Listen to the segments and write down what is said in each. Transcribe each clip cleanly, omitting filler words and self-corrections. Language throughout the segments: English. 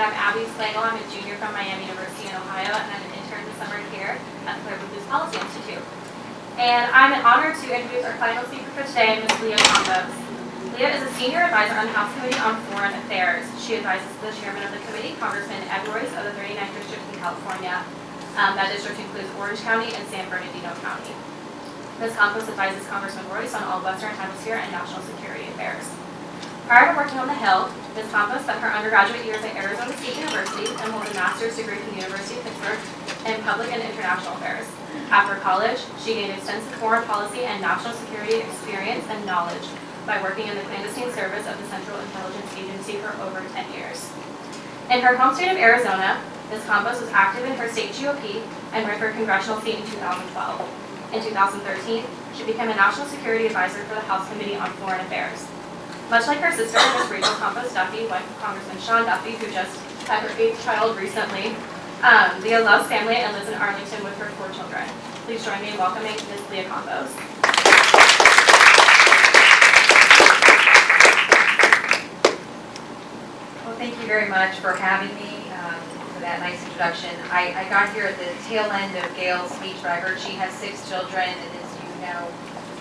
I'm Abby Slagle. I'm a junior from Miami University in Ohio, and I'm an intern this summer here at the Claire Booth Policy Institute. And I'm honored to introduce our final speaker for today, Ms. Leah Campos. Leah is a senior advisor on the House Committee on Foreign Affairs. She advises the chairman of the committee, Congressman Ed Royce of the 39th District in California. That district includes Orange County and San Bernardino County. Ms. Campos advises Congressman Royce on all Western Hemisphere and national security affairs. Prior to working on the Hill, Ms. Campos spent her undergraduate years at Arizona State University and holds a master's degree from the University of Pittsburgh in public and international affairs. After college, she gained extensive foreign policy and national security experience and knowledge by working in the clandestine service of the Central Intelligence Agency for over 10 years. In her home state of Arizona, Ms. Campos was active in her state GOP and ran for a congressional seat in 2012. In 2013, she became a national security advisor for the House Committee on Foreign Affairs. Much like her sister, Ms. Rachel Campos Duffy, wife of Congressman Sean Duffy, who just had her 8th child recently, Leah loves family and lives in Arlington with her 4 children. Please join me in welcoming Ms. Leah Campos. Well, thank you very much for having me, for that nice introduction. I got here at the tail end of Gail's speech, but I heard she has 6 children, and as you know,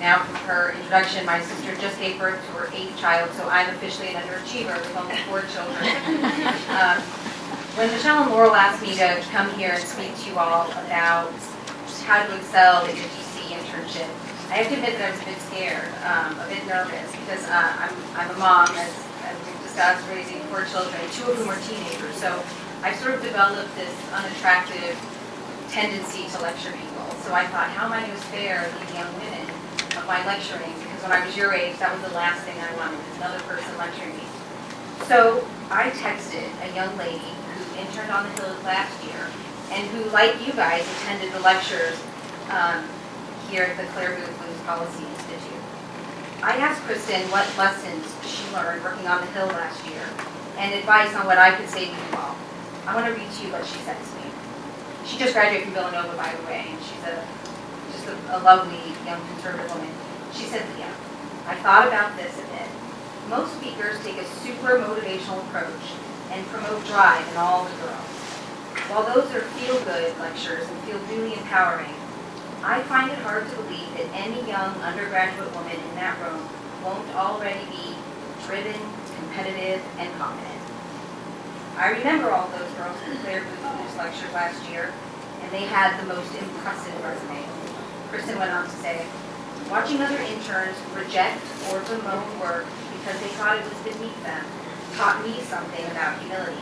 now from her introduction, my sister just gave birth to her 8th child, so I'm officially an underachiever with only 4 children. When Michelle and Laurel asked me to come here and speak to you all about how to excel in your DC internship, I have to admit that I was a bit scared, a bit nervous, because I'm a mom, as we've discussed, raising 4 children, 2 of whom are teenagers, so I've sort of developed this unattractive tendency to lecture people. So I thought, how am I going to spare these young women of my lecturing, because when I was your age, that was the last thing I wanted, was another person lecturing me. So I texted a young lady who interned on the Hill last year, and who, like you guys, attended the lectures here at the Claire Booth Policy Institute. I asked Kristen what lessons she learned working on the Hill last year, and advice on what I could say to you all. I want to read to you what she said to me. She just graduated from Villanova, by the way, and she's just a lovely young conservative woman. She said, Leah, I thought about this a bit. Most speakers take a super motivational approach and promote drive in all the girls. While those are feel-good lectures and feel really empowering, I find it hard to believe that any young undergraduate woman in that room won't already be driven, competitive, and confident. I remember all those girls in Claire Booth's lectures last year, and they had the most impressive resume. Kristen went on to say, watching other interns reject or bemoan work because they thought it was beneath them taught me something about humility.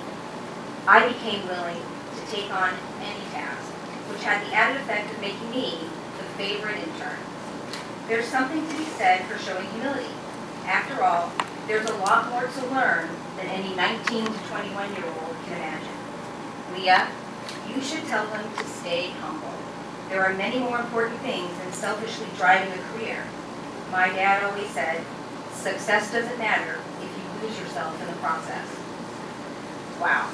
I became willing to take on any task, which had the added effect of making me the favorite intern. There's something to be said for showing humility. After all, there's a lot more to learn than any 19 to 21-year-old can imagine. Leah, you should tell them to stay humble. There are many more important things than selfishly driving a career. My dad always said, success doesn't matter if you lose yourself in the process. Wow.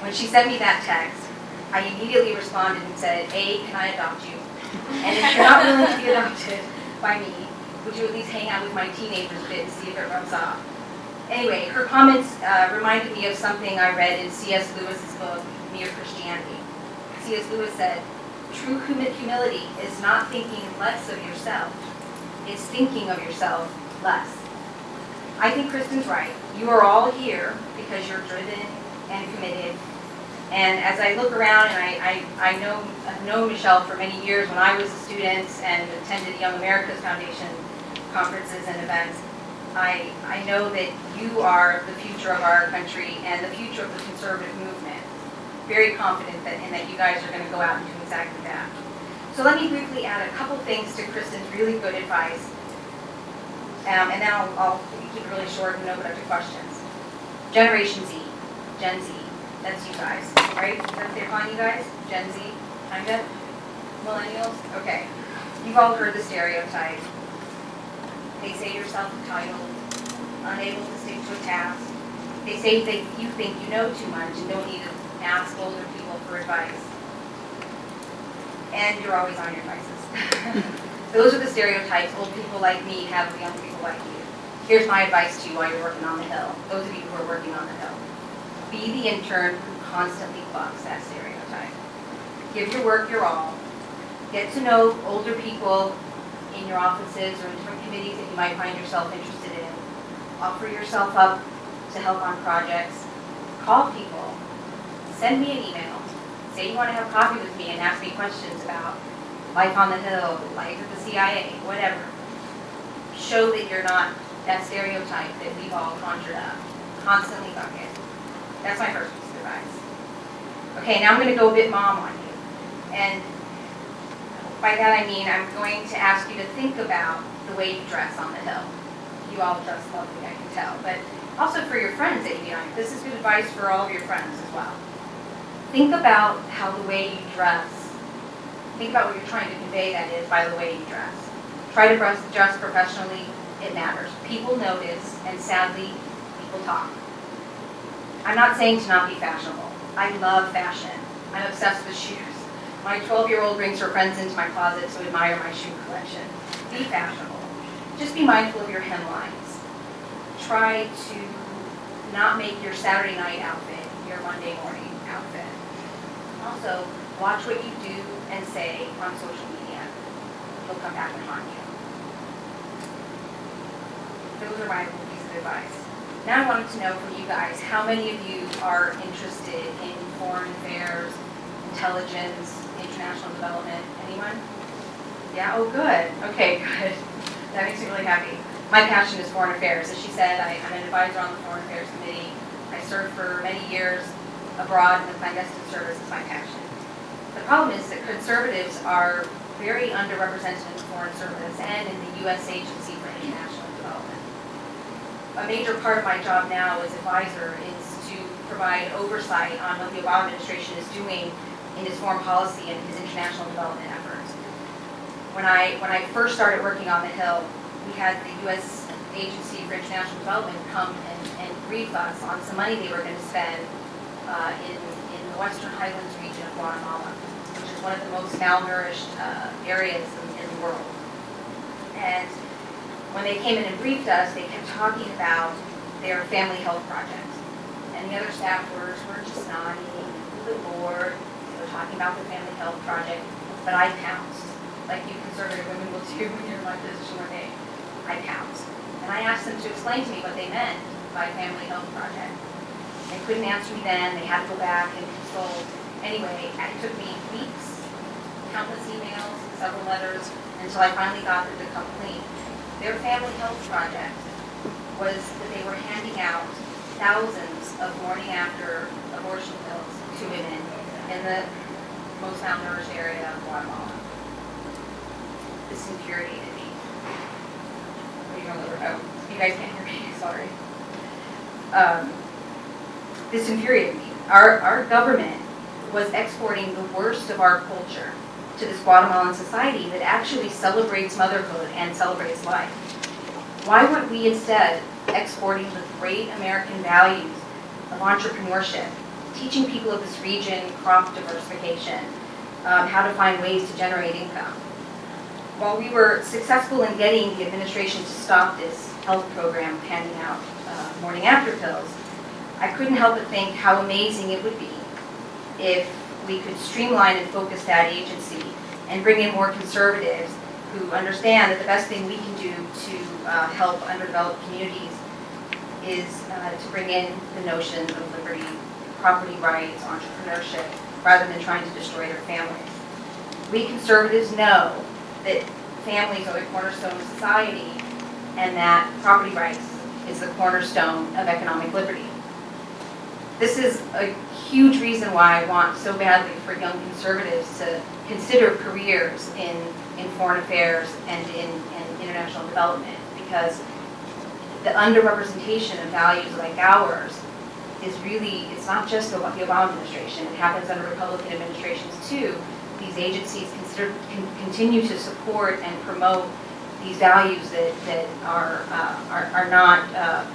When she sent me that text, I immediately responded and said, A, can I adopt you? And if you're not willing to be adopted by me, would you at least hang out with my teenagers a bit to see if it rubs off? Anyway, her comments reminded me of something I read in C.S. Lewis's book, Mere Christianity. C.S. Lewis said, true humility is not thinking less of yourself, it's thinking of yourself less. I think Kristen's right. You are all here because you're driven and committed. And as I look around, and I've known Michelle for many years when I was a student and attended Young America's Foundation conferences and events, I know that you are the future of our country and the future of the conservative movement. Very confident that you guys are going to go out and do exactly that. So let me briefly add a couple things to Kristen's really good advice. And then I'll keep it really short and open up to questions. Generation Z, Gen Z, that's you guys, right? Is that what they're calling you guys? Gen Z, kinda? Millennials? Okay. You've all heard the stereotype. They say you're self-entitled, unable to stick to a task. They say that you think you know too much and don't need to ask older people for advice. And you're always on your devices. Those are the stereotypes old people like me have of young people like you. Here's my advice to you while you're working on the Hill, those of you who are working on the Hill. Be the intern who constantly bucks that stereotype. Give your work your all. Get to know older people in your offices or in different committees that you might find yourself interested in. Offer yourself up to help on projects. Call people. Send me an email. Say you want to have coffee with me and ask me questions about life on the Hill, life at the CIA, whatever. Show that you're not that stereotype that we've all conjured up. Constantly buck it. That's my first piece of advice. Okay, now I'm going to go a bit mom on you. And by that I mean I'm going to ask you to think about the way you dress on the Hill. You all dress lovely, I can tell. But also for your friends that you meet on. This is good advice for all of your friends as well. Think about how the way you dress, think about what you're trying to convey, that is, by the way you dress. Try to dress professionally. It matters. People notice, and sadly, people talk. I'm not saying to not be fashionable. I love fashion. I'm obsessed with shoes. My 12-year-old brings her friends into my closet to admire my shoe collection. Be fashionable. Just be mindful of your hemlines. Try to not make your Saturday night outfit your Monday morning outfit. Also, watch what you do and say on social media. It'll come back and haunt you. Those are my pieces of advice. Now I wanted to know from you guys, how many of you are interested in foreign affairs, intelligence, international development? Anyone? Yeah? Oh, good. Okay, good. That makes me really happy. My passion is foreign affairs. As she said, I'm an advisor on the Foreign Affairs Committee. I served for many years abroad, and the clandestine service is my passion. The problem is that conservatives are very underrepresented in the Foreign Service and in the U.S. Agency for International Development. A major part of my job now as advisor is to provide oversight on what the Obama administration is doing in his foreign policy and his international development efforts. When I first started working on the Hill, we had the U.S. Agency for International Development come and brief us on some money they were going to spend in the Western Highlands region of Guatemala, which is one of the most malnourished areas in the world. And when they came in and briefed us, they kept talking about their family health project. And the other staffers were just nodding, a little bored. They were talking about the family health project, but I pounced, like you conservative women will do when you're in my position one day. I pounced. And I asked them to explain to me what they meant by family health project. They couldn't answer me then. They had to go back and consult. Anyway, it took me weeks, countless emails, several letters, until I finally got them to come clean. Their family health project was that they were handing out thousands of morning after abortion pills to women in the most malnourished area of Guatemala. This infuriated me. Oh, you guys can't hear me, sorry. This infuriated me. Our government was exporting the worst of our culture to this Guatemalan society that actually celebrates motherhood and celebrates life. Why weren't we instead exporting the great American values of entrepreneurship, teaching people of this region crop diversification, how to find ways to generate income? While we were successful in getting the administration to stop this health program handing out morning after pills, I couldn't help but think how amazing it would be if we could streamline and focus that agency and bring in more conservatives who understand that the best thing we can do to help underdeveloped communities is to bring in the notion of liberty, property rights, entrepreneurship, rather than trying to destroy their families. We conservatives know that families are the cornerstone of society and that property rights is the cornerstone of economic liberty. This is a huge reason why I want so badly for young conservatives to consider careers in foreign affairs and in international development, because the underrepresentation of values like ours is really, it's not just the Obama administration, it happens under Republican administrations too. These agencies continue to support and promote these values that are not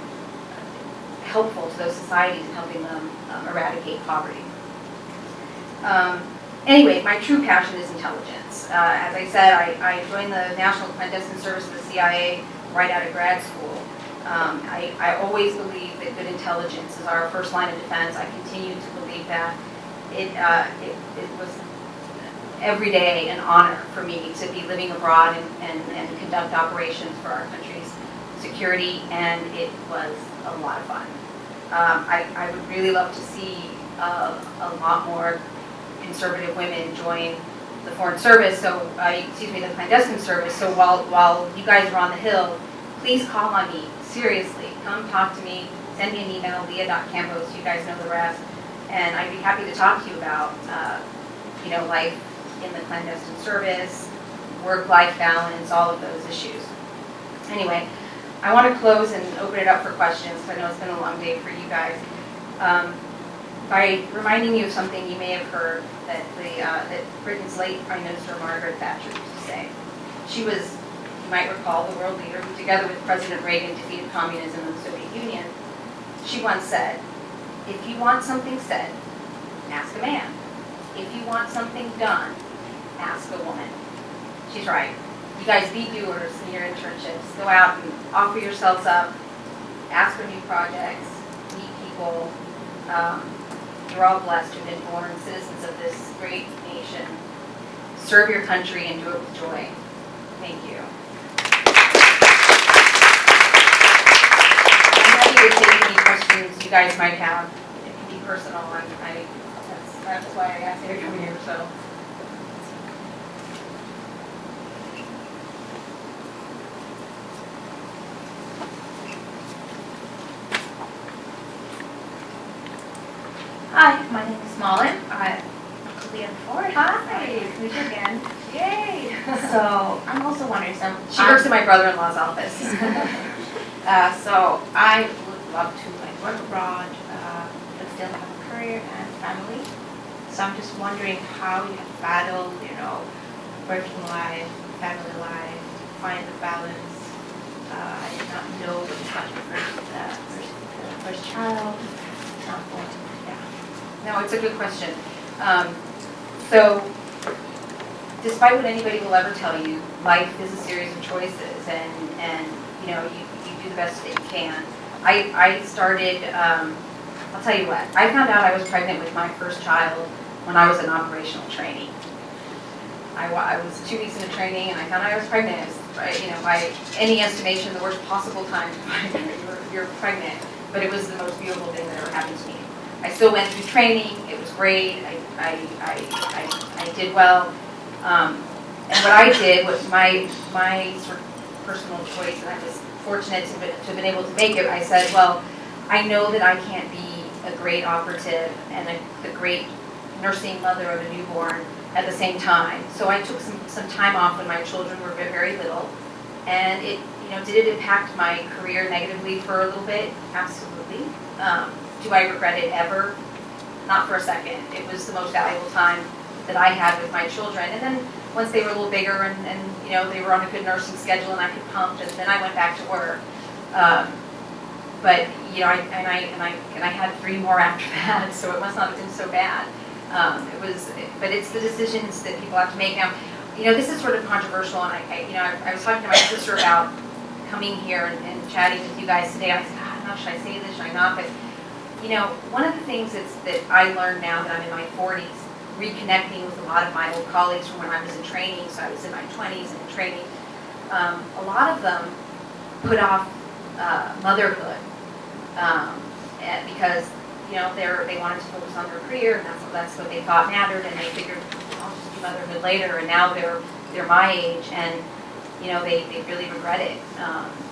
helpful to those societies in helping them eradicate poverty. Anyway, my true passion is intelligence. As I said, I joined the National Clandestine Service of the CIA right out of grad school. I always believe that good intelligence is our first line of defense. I continue to believe that. It was every day an honor for me to be living abroad and conduct operations for our country's security, and it was a lot of fun. I would really love to see a lot more conservative women join the foreign service, the clandestine service. So while you guys are on the Hill, please call on me, seriously. Come talk to me, send me an email, Leah.Campos, you guys know the rest, and I'd be happy to talk to you about, life in the clandestine service, work-life balance, all of those issues. Anyway, I want to close and open it up for questions, because I know it's been a long day for you guys. By reminding you of something you may have heard that that Britain's late Prime Minister Margaret Thatcher used to say. She was, you might recall, the world leader who, together with President Reagan, defeated communism in the Soviet Union. She once said, "If you want something said, ask a man. If you want something done, ask a woman." She's right. You guys be doers in your internships. Go out and offer yourselves up, ask for new projects, meet people. You're all blessed to have been born citizens of this great nation. Serve your country and do it with joy. Thank you. I'm happy to take any questions you guys might have. It can be personal. That's why I asked you to come here. So. Hi, my name is Malin. I'm Leah before. Hi, meet you again. Yay! So I'm also wondering She works in my brother-in-law's office. So I would love to work abroad, but still have a career and family. So I'm just wondering how you have battled, working life, family life, find the balance. I did not know that you got your first child. No, it's a good question. So, despite what anybody will ever tell you, life is a series of choices, and you do the best that you can. I started. I'll tell you what. I found out I was pregnant with my first child when I was an operational trainee. I was 2 weeks into training, and I found out I was pregnant. By any estimation, the worst possible time to find out you're pregnant. But it was the most beautiful thing that ever happened to me. I still went through training. It was great. I did well. And what I did was my sort of personal choice, and I was fortunate to have been able to make it. I said, well, I know that I can't be a great operative and a great nursing mother of a newborn at the same time. So I took some time off when my children were very little. And did it impact my career negatively for a little bit? Absolutely. Do I regret it ever? Not for a second. It was the most valuable time that I had with my children. And then once they were a little bigger and they were on a good nursing schedule and I could pump, and then I went back to work. But I had 3 more after that, so it must not have been so bad. But it's the decisions that people have to make now. This is sort of controversial, and I was talking to my sister about coming here and chatting with you guys today. I said, should I say this? Should I not? But one of the things that I learned now that I'm in my 40s, reconnecting with a lot of my old colleagues from when I was in training, so I was in my 20s and in training, a lot of them put off motherhood because they wanted to focus on their career, and that's what they thought mattered, and they figured I'll just do motherhood later. And now they're my age, and they really regret it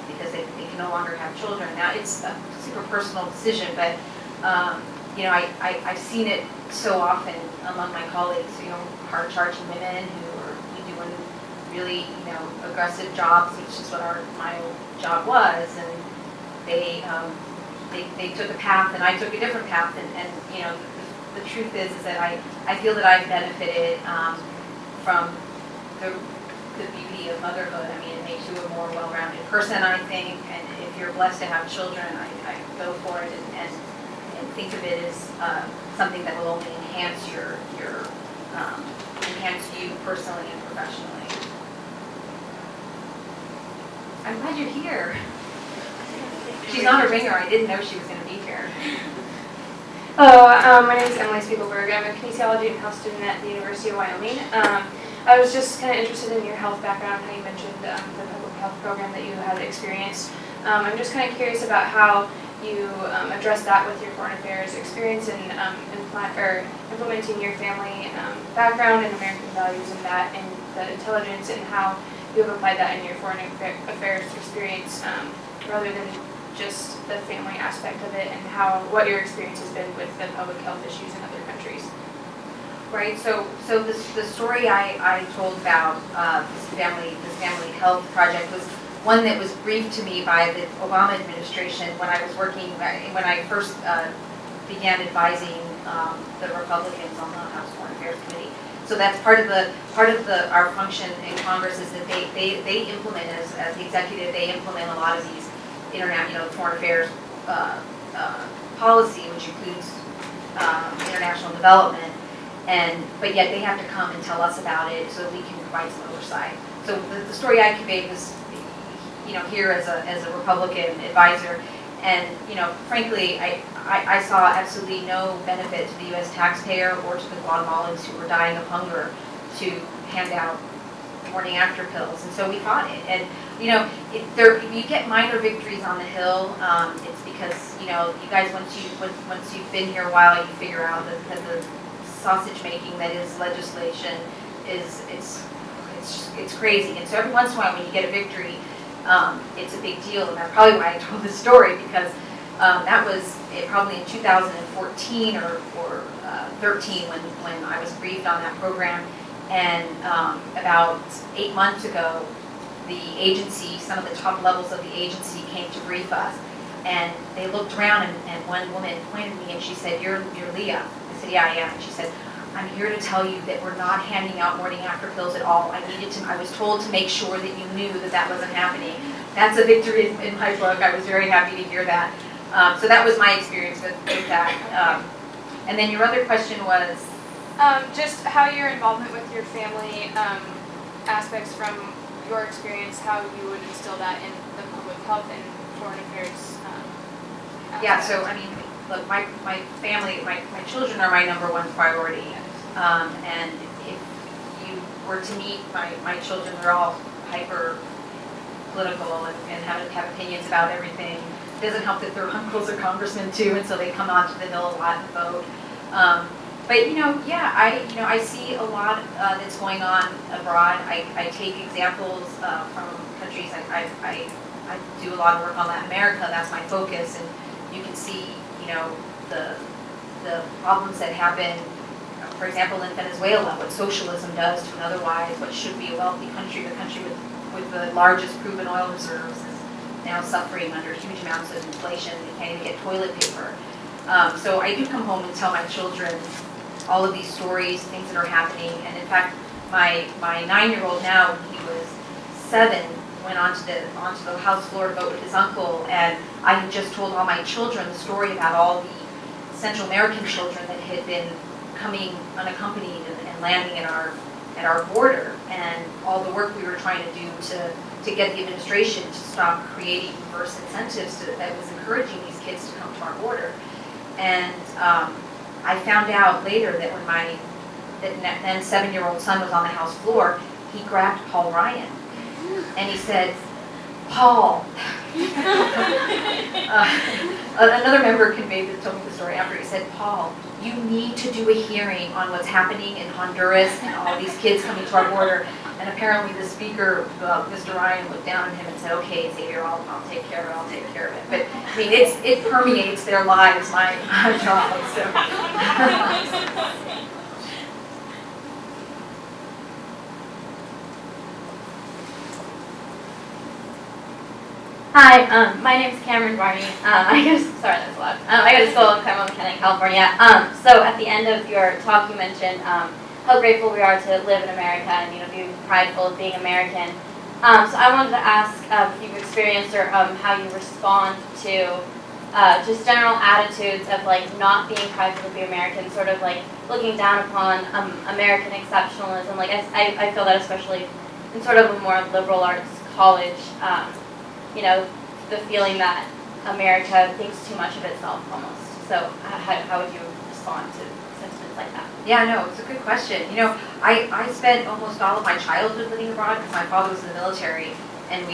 because they can no longer have children. Now it's a super personal decision, but I've seen it so often among my colleagues. Hard-charging women who are doing really aggressive jobs, which is what my old job was, and they took a path and I took a different path, and the truth is that I feel that I've benefited from the beauty of motherhood. I mean, it makes you a more well-rounded person, I think, and if you're blessed to have children, I go for it and think of it as something that will only enhance enhance you personally and professionally. I'm glad you're here. She's not a ringer. I didn't know she was going to be here. Hello, my name is Emily Spiegelberg. I'm a kinesiology and health student at the University of Wyoming. I was just kind of interested in your health background, how you mentioned the public health program that you had experienced. I'm just kind of curious about how you address that with your foreign affairs experience and implementing your family background and American values and that and the intelligence and how you have applied that in your foreign affairs experience rather than just the family aspect of it and what your experience has been with the public health issues in other countries. Right. So the story I told about this family health project was one that was briefed to me by the Obama administration when I was working when I first began advising the Republicans on the House Foreign Affairs Committee. So that's part of our function in Congress is that they implement as the executive, they implement a lot of these foreign affairs policy, which includes international development, but yet they have to come and tell us about it so that we can provide some oversight. So the story I conveyed was, here as a Republican advisor, and frankly, I saw absolutely no benefit to the U.S. taxpayer or to the Guatemalans who were dying of hunger to hand out morning after pills, and so we fought it. And you get minor victories on the Hill. It's because you guys once you've been here a while, you figure out that the sausage making that is legislation it's crazy. And so every once in a while, when you get a victory, it's a big deal. And that's probably why I told this story because that was probably in 2014 or 13 when I was briefed on that program. And about 8 months ago, the agency, some of the top levels of the agency came to brief us. And they looked around and one woman pointed at me and she said, you're Leah. I said, yeah, I am. And she said, I'm here to tell you that we're not handing out morning after pills at all. I was told to make sure that you knew that wasn't happening. That's a victory in my book. I was very happy to hear that. So that was my experience with that. And then your other question was? Just how your involvement with your family aspects from your experience, how you would instill that in the public health and foreign affairs aspect. Yeah, so I mean, look, my family, my children are my number one priority. And if you were to meet my children, they're all hyper political and have opinions about everything. It doesn't help that their uncles are congressmen too, and so they come onto the Hill a lot and vote. But I see a lot that's going on abroad. I take examples from countries. I do a lot of work on Latin America. That's my focus, and you can see the problems that happen. For example, in Venezuela, what socialism does to an otherwise what should be a wealthy country, the country with the largest proven oil reserves, is now suffering under huge amounts of inflation. They can't even get toilet paper. So I do come home and tell my children all of these stories, things that are happening. And in fact, my 9-year-old now, when he was 7, went onto the House floor to vote with his uncle, and I had just told all my children the story about all the Central American children that had been coming unaccompanied and landing at our border, and all the work we were trying to do to get the administration to stop creating reverse incentives that was encouraging these kids to come to our border. And I found out later that when my then 7-year-old son was on the House floor, he grabbed Paul Ryan and he said, Paul. Another member told me the story after. He said, Paul, you need to do a hearing on what's happening in Honduras and all these kids coming to our border. And apparently the speaker, Mr. Ryan, looked down at him and said, okay, Xavier, I'll take care of it. But I mean, it permeates their lives, my job. So. Hi, my name is Cameron Barney. I go to school in Carmel Mechanic, California. So at the end of your talk, you mentioned how grateful we are to live in America and be prideful of being American. So I wanted to ask if you've experienced or how you respond to just general attitudes of not being prideful of being American, sort of looking down upon American exceptionalism. I feel that especially in sort of a more liberal arts college. The feeling that America thinks too much of itself almost. So how would you respond to sentiments like that? Yeah, no, it's a good question. You know, I spent almost all of my childhood living abroad because my father was in the military, and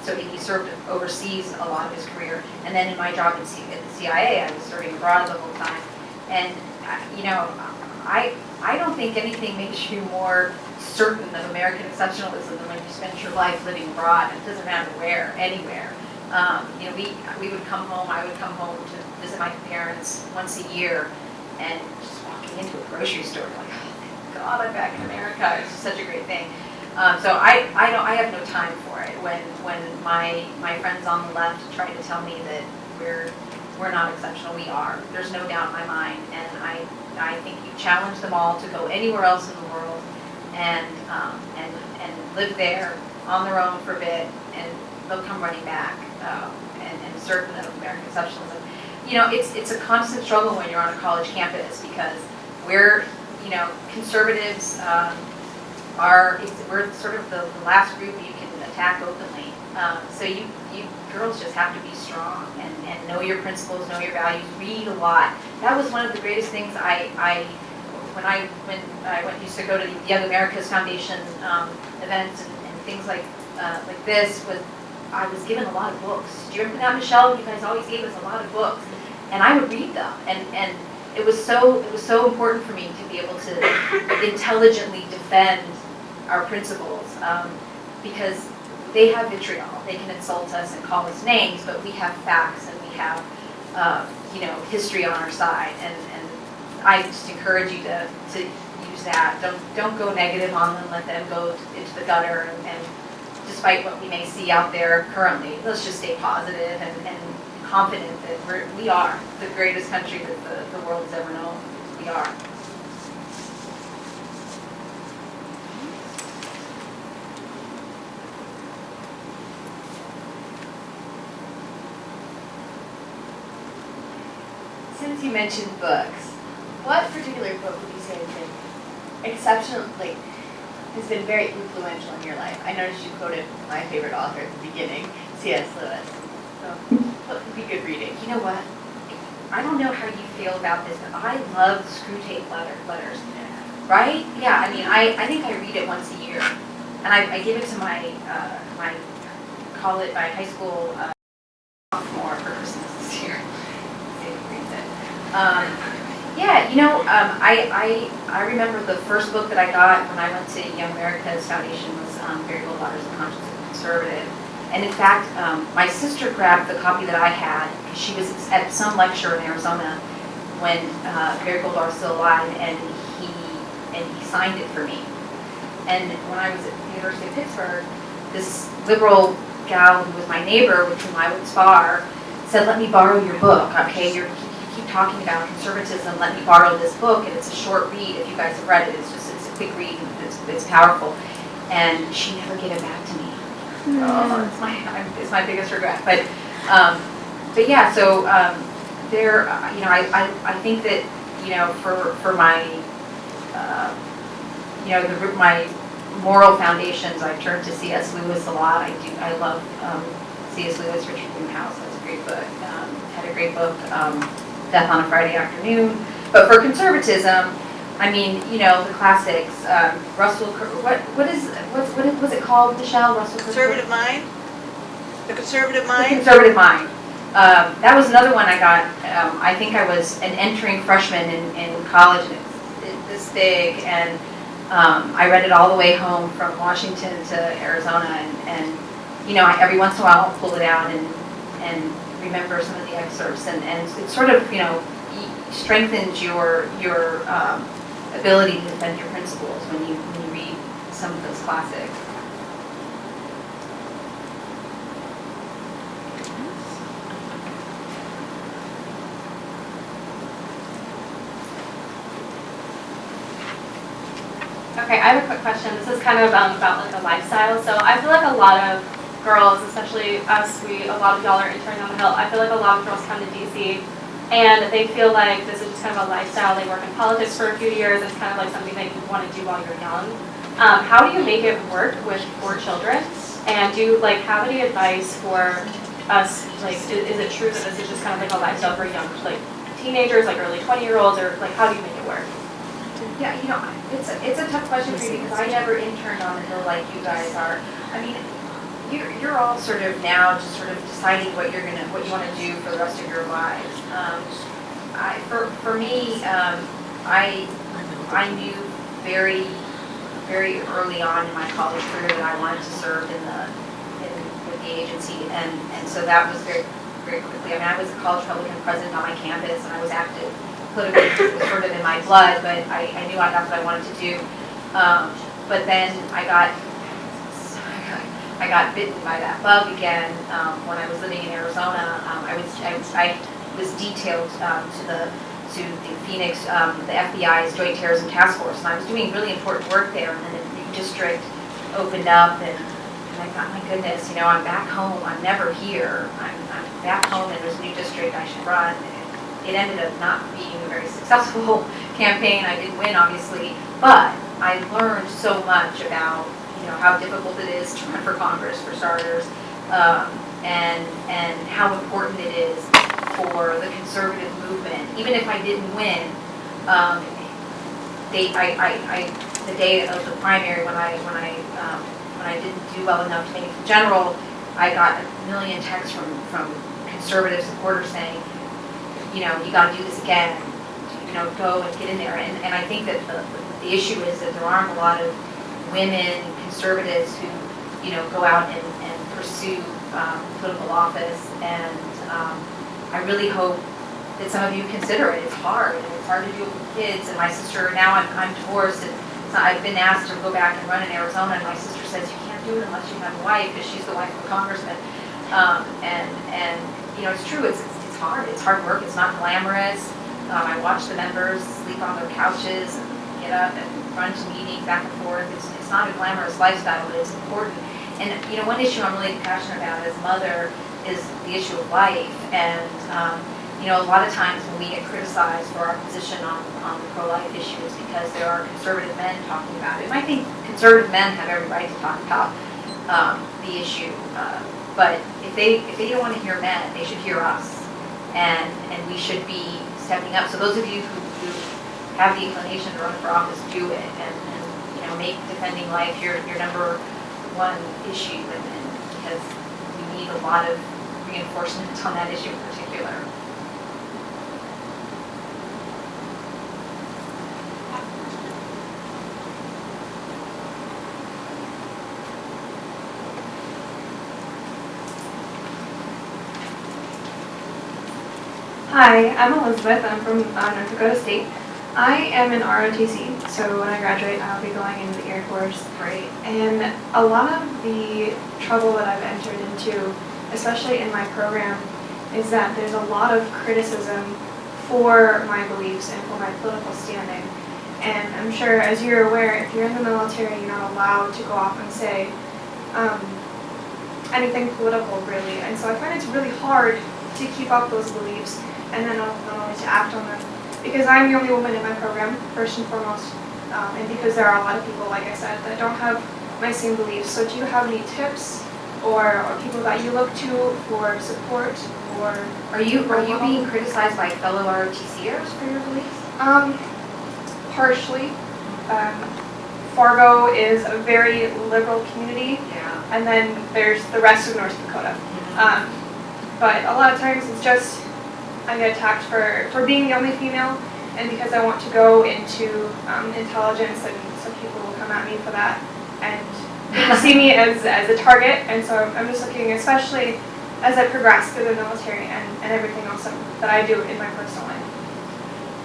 so he served overseas a lot of his career. And then in my job at the CIA, I was serving abroad the whole time. And, you know, I don't think anything makes you more certain of American exceptionalism than when you spend your life living abroad. It doesn't matter where, anywhere. You know, we would come home, I would come home to visit my parents once a year, and just walking into a grocery store, like, oh, thank God I'm back in America. It's just such a great thing. So I have no time for it. When my friends on the left try to tell me that we're not exceptional, we are. There's no doubt in my mind, and I think you challenge them all to go anywhere else in the world and live there on their own for a bit, and they'll come running back and certain of American exceptionalism. You know, it's a constant struggle when you're on a college campus because we're, you know, conservatives we're sort of the last group you can attack openly. So you girls just have to be strong and know your principles, know your values, read a lot. That was one of the greatest things when I used to go to the Young Americas Foundation events and things like this, I was given a lot of books. Do you remember that, Michelle? You guys always gave us a lot of books, and I would read them, and it was so important for me to be able to intelligently defend our principles, because they have vitriol. They can insult us and call us names, but we have facts and we have you know, history on our side, and I just encourage you to use that. Don't go negative on them. Let them go into the gutter, and despite what we may see out there currently, let's just stay positive and confident that we are the greatest country that the world has ever known. We are. Since you mentioned books, what particular book would you say has been exceptionally, has been very influential in your life? I noticed you quoted my favorite author at the beginning, C.S. Lewis. So what would be good reading? You know what? I don't know how you feel about this, but I love screw tape letters. Right? Yeah, I mean, I think I read it once a year. And I give it to my high school sophomore for Christmas this year. See if he reads it. Yeah, you know, I remember the first book that I got when I went to Young America's Foundation was Very Goldwater's The Conscience of the Conservative. And in fact, my sister grabbed the copy that I had because she was at some lecture in Arizona when Barry Goldwater was still alive, and he signed it for me. And when I was at the University of Pittsburgh, this liberal gal who was my neighbor with whom I would spar said, "Let me borrow your book, okay? You keep talking about conservatism, let me borrow this book, and it's a short read. If you guys have read it, it's a quick read, and it's powerful." And she never gave it back to me. Oh, it's my biggest regret. But yeah, so there, you know, I think that, you know, for my, you know, my moral foundations, I turn to C.S. Lewis a lot. I love C.S. Lewis, Richard Greenhouse. That's a great book. Had a great book, Death on a Friday Afternoon. But for conservatism, I mean, you know, the classics. Russell, what was it called, Michelle? Russell. Conservative Mind? The Conservative Mind? The Conservative Mind. That was another one I got. I think I was an entering freshman in college, and it's this big, and I read it all the way home from Washington to Arizona, and you know, every once in a while I'll pull it out and remember some of the excerpts, and it sort of, you know, strengthens your ability to defend your principles when you read some of those classics. Okay, I have a quick question. This is kind of about like a lifestyle. So I feel like a lot of girls, especially us, a lot of y'all are interning on the Hill. I feel like a lot of girls come to DC and they feel like this is just kind of a lifestyle. They work in politics for a few years. It's kind of like something that you want to do while you're young. How do you make it work with 4 children? And do you like have any advice for us, like, is it true that this is just kind of like a lifestyle for young, like, teenagers, like early 20-year-olds, or like, how do you make it work? Yeah, it's a tough question for you because I never interned on the Hill like you guys are. I mean, you're all sort of now just sort of deciding what you want to do for the rest of your lives. For me, I knew very early on in my college career that I wanted to serve with the agency, and so that was very quickly. I mean, I was a college Republican president on my campus, and I was active politically. It was sort of in my blood, but I knew that's what I wanted to do. But then I got bitten by that bug again when I was living in Arizona. I was detailed to the Phoenix, the FBI's Joint Terrorism Task Force, and I was doing really important work there. And then a new district opened up, and I thought, my goodness, I'm back home. I'm never here. I'm back home, and there's a new district I should run. It ended up not being a very successful campaign. I didn't win, obviously, but I learned so much about how difficult it is to run for Congress, for starters, and how important it is for the conservative movement. Even if I didn't win, the day of the primary when I didn't do well enough to make it to general, I got a million texts from conservative supporters saying, you got to do this again, go and get in there. And I think that the issue is that there aren't a lot of women conservatives who, go out and pursue political office. And I really hope that some of you consider it. It's hard, and it's hard to do it with kids. And my sister, now I'm divorced, and I've been asked to go back and run in Arizona, and my sister says you can't do it unless you have a wife, because she's the wife of a congressman. And it's true. It's hard. It's hard work. It's not glamorous. I watch the members sleep on their couches and get up and run to meetings back and forth. It's not a glamorous lifestyle, but it's important. And one issue I'm really passionate about as a mother is the issue of life. And a lot of times when we get criticized for our position on the pro-life issue, it's because there are conservative men talking about it. And I think conservative men have every right to talk about the issue. But if they don't want to hear men, they should hear us. And we should be stepping up. So those of you who have the inclination to run for office, do it, and make defending life your number one issue, and because we need a lot of reinforcement on that issue in particular. Hi, I'm Elizabeth. I'm from North Dakota State. I am an ROTC, so when I graduate, I'll be going into the Air Force. Great. And a lot of the trouble that I've entered into, especially in my program, is that there's a lot of criticism for my beliefs and for my political standing. And I'm sure, as you're aware, if you're in the military, you're not allowed to go off and say anything political, really. And so I find it's really hard to keep up those beliefs and then not only to act on them. Because I'm the only woman in my program, first and foremost, and because there are a lot of people, like I said, that don't have my same beliefs. So do you have any tips or people that you look to for support, or Are you being criticized by fellow ROTCers for your beliefs? Partially. Fargo is a very liberal community, Yeah. and then there's the rest of North Dakota. But a lot of times it's just I get attacked for being the only female, and because I want to go into intelligence, and some people will come at me for that and see me as a target. And so I'm just looking, especially as I progress through the military and everything else that I do in my personal life.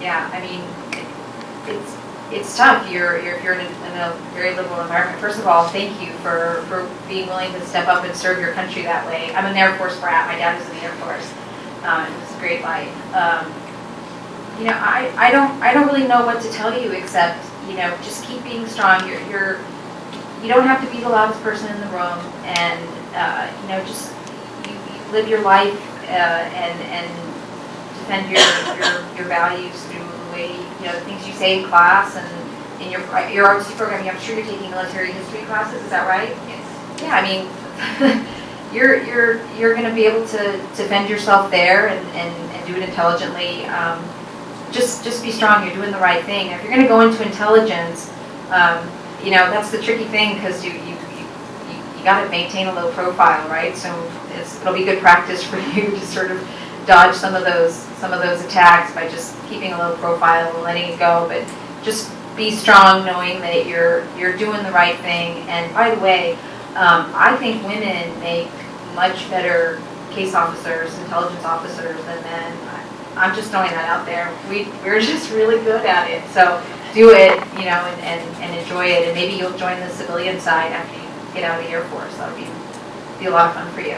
Yeah, I mean, it's tough. If you're in a very liberal environment. First of all, thank you for being willing to step up and serve your country that way. I'm an Air Force brat. My dad was in the Air Force. It was a great life. I don't really know what to tell you except just keep being strong. You don't have to be the loudest person in the room, and just you live your life and defend your values through the way the things you say in class and in your ROTC program. I'm sure you're taking military history classes. Is that right? Yes. Yeah, I mean, you're going to be able to defend yourself there and do it intelligently. Just be strong. You're doing the right thing. If you're going to go into intelligence, that's the tricky thing because you got to maintain a low profile, right? So it'll be good practice for you to sort of dodge some of those attacks by just keeping a low profile and letting it go. But just be strong, knowing that you're doing the right thing. And by the way, I think women make much better case officers, intelligence officers than men. I'm just throwing that out there. We're just really good at it. So do it, and enjoy it. And maybe you'll join the civilian side after you get out of the Air Force. That'll be a lot of fun for you.